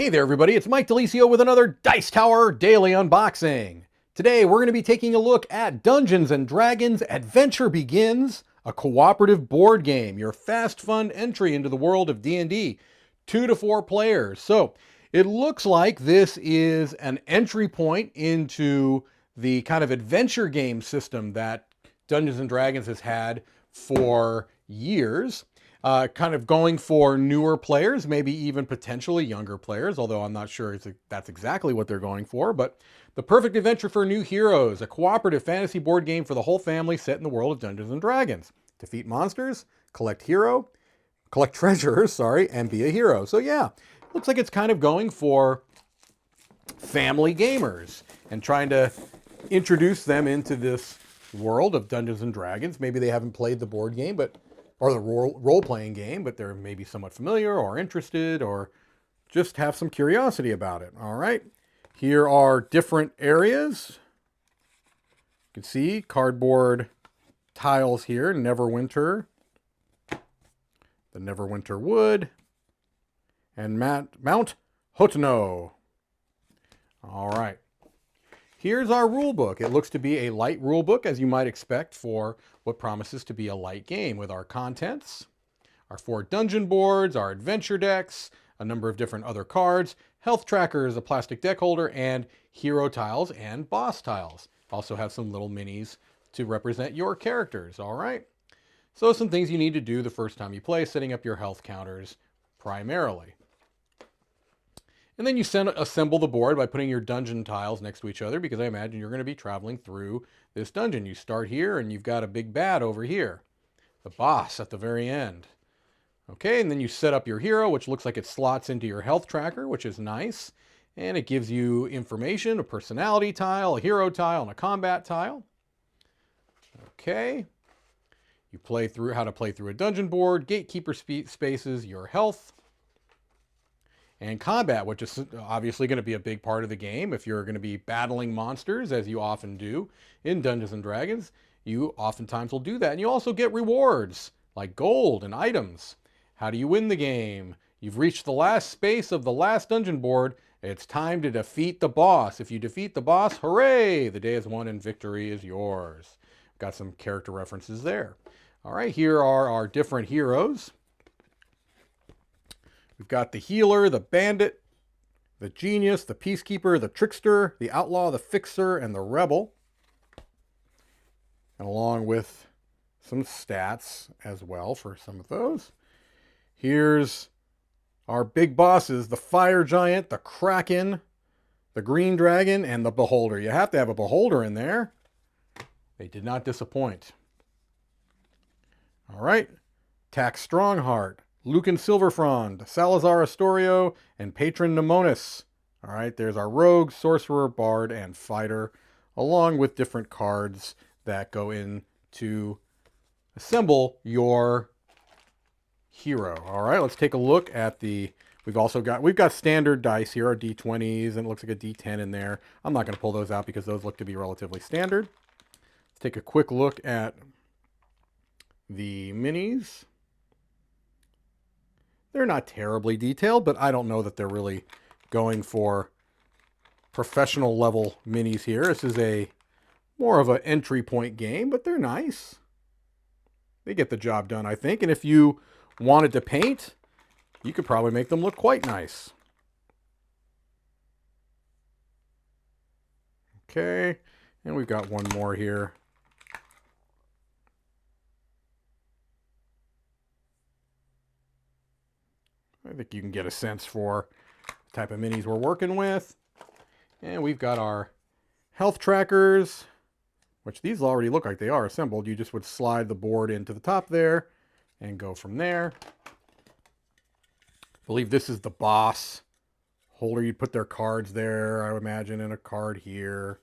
Hey there, everybody. It's Mike DeLisio with another Dice Tower Daily Unboxing. Today, we're going to be taking a look at Dungeons & Dragons Adventure Begins, a cooperative board game, your fast, fun entry into the world of D&D, 2 to 4 players. So, it looks like this is an entry point into the kind of adventure game system that Dungeons & Dragons has had for years. Kind of going for newer players, maybe even potentially younger players, although I'm not sure that's exactly what they're going for. But the perfect adventure for new heroes, a cooperative fantasy board game for the whole family set in the world of Dungeons & Dragons. Defeat monsters, collect treasures, sorry, and be a hero. So yeah, looks like it's kind of going for family gamers and trying to introduce them into this world of Dungeons & Dragons. Maybe they haven't played the board game, or the role-playing game, but they're maybe somewhat familiar or interested or just have some curiosity about it. All right, here are different areas. You can see cardboard tiles here, Neverwinter, the Neverwinter Wood, and Mount Hotno. All right. Here's our rule book. It looks to be a light rule book, as you might expect for what promises to be a light game, with our contents, our 4 dungeon boards, our adventure decks, a number of different other cards, health trackers, a plastic deck holder, and hero tiles and boss tiles. Also have some little minis to represent your characters, all right? So some things you need to do the first time you play, setting up your health counters primarily. And then you assemble the board by putting your dungeon tiles next to each other, because I imagine you're going to be traveling through this dungeon. You start here and you've got a big bad over here, the boss at the very end. Okay, and then you set up your hero, which looks like it slots into your health tracker, which is nice. And it gives you information, a personality tile, a hero tile, and a combat tile. Okay, you play through how to play through a dungeon board, gatekeeper spaces, your health, and combat, which is obviously going to be a big part of the game. If you're going to be battling monsters, as you often do in Dungeons & Dragons, you oftentimes will do that. And you also get rewards, like gold and items. How do you win the game? You've reached the last space of the last dungeon board. It's time to defeat the boss. If you defeat the boss, hooray! The day is won and victory is yours. Got some character references there. All right, here are our different heroes. We've got the healer, the bandit, the genius, the peacekeeper, the trickster, the outlaw, the fixer, and the rebel. And along with some stats as well for some of those. Here's our big bosses, the fire giant, the kraken, the green dragon, and the beholder. You have to have a beholder in there. They did not disappoint. All right, Tax Strongheart, Lucan Silverfrond, Salazar Astorio, and Patron Nemonis. All right, there's our rogue, sorcerer, bard, and fighter, along with different cards that go in to assemble your hero. All right, let's take a look at we've got standard dice here, our D20s, and it looks like a D10 in there. I'm not going to pull those out because those look to be relatively standard. Let's take a quick look at the minis. They're not terribly detailed, but I don't know that they're really going for professional level minis here. This is more of an entry point game, but they're nice. They get the job done, I think. And if you wanted to paint, you could probably make them look quite nice. Okay, and we've got one more here. I think you can get a sense for the type of minis we're working with. And we've got our health trackers, which these already look like they are assembled. You just would slide the board into the top there and go from there. I believe this is the boss holder. You'd put their cards there, I would imagine, and a card here.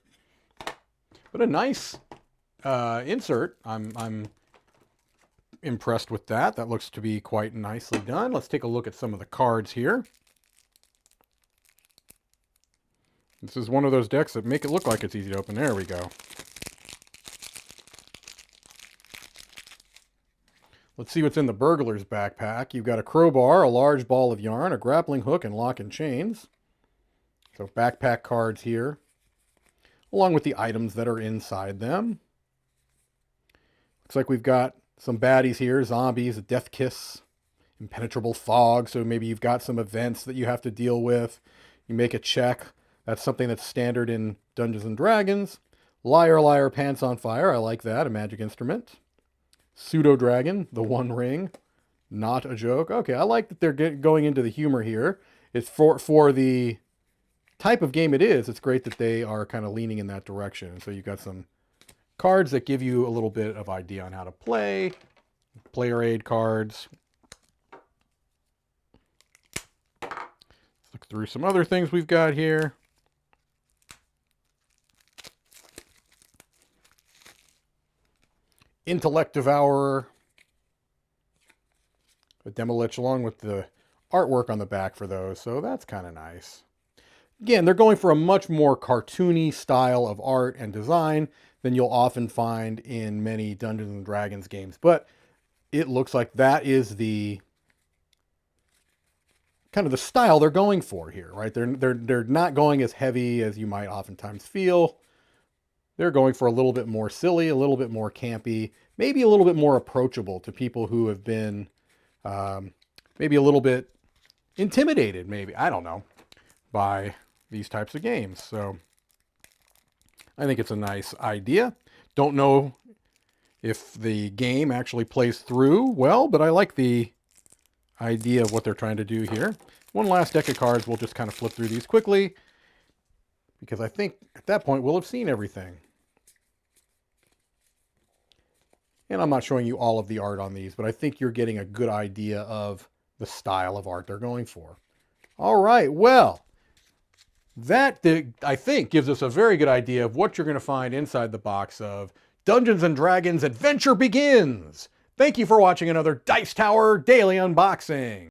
But a nice insert. I'm impressed with that. That looks to be quite nicely done. Let's take a look at some of the cards here. This is one of those decks that make it look like it's easy to open. There we go. Let's see what's in the burglar's backpack. You've got a crowbar, a large ball of yarn, a grappling hook, and lock and chains. So backpack cards here, along with the items that are inside them. Looks like we've got some baddies here, zombies, a death kiss, impenetrable fog. So maybe you've got some events that you have to deal with. You make a check. That's something that's standard in Dungeons and Dragons. Liar, liar, pants on fire. I like that. A magic instrument. Pseudo dragon, the One Ring. Not a joke. Okay, I like that they're going into the humor here. It's for the type of game it is. It's great that they are kind of leaning in that direction. So you've got some cards that give you a little bit of idea on how to play. Player aid cards. Look through some other things we've got here. Intellect Devourer. A Demolich along with the artwork on the back for those. So that's kind of nice. Again, they're going for a much more cartoony style of art and design than you'll often find in many Dungeons and Dragons games. But it looks like that is the kind of the style they're going for here, right? They're not going as heavy as you might oftentimes feel. They're going for a little bit more silly, a little bit more campy, maybe a little bit more approachable to people who have been maybe a little bit intimidated, maybe, I don't know, by these types of games. So I think it's a nice idea. Don't know if the game actually plays through well, but I like the idea of what they're trying to do here. One last deck of cards. We'll just kind of flip through these quickly because I think at that point we'll have seen everything. And I'm not showing you all of the art on these, but I think you're getting a good idea of the style of art they're going for. All right, well, that, I think, gives us a very good idea of what you're going to find inside the box of Dungeons & Dragons Adventure Begins. Thank you for watching another Dice Tower Daily Unboxing.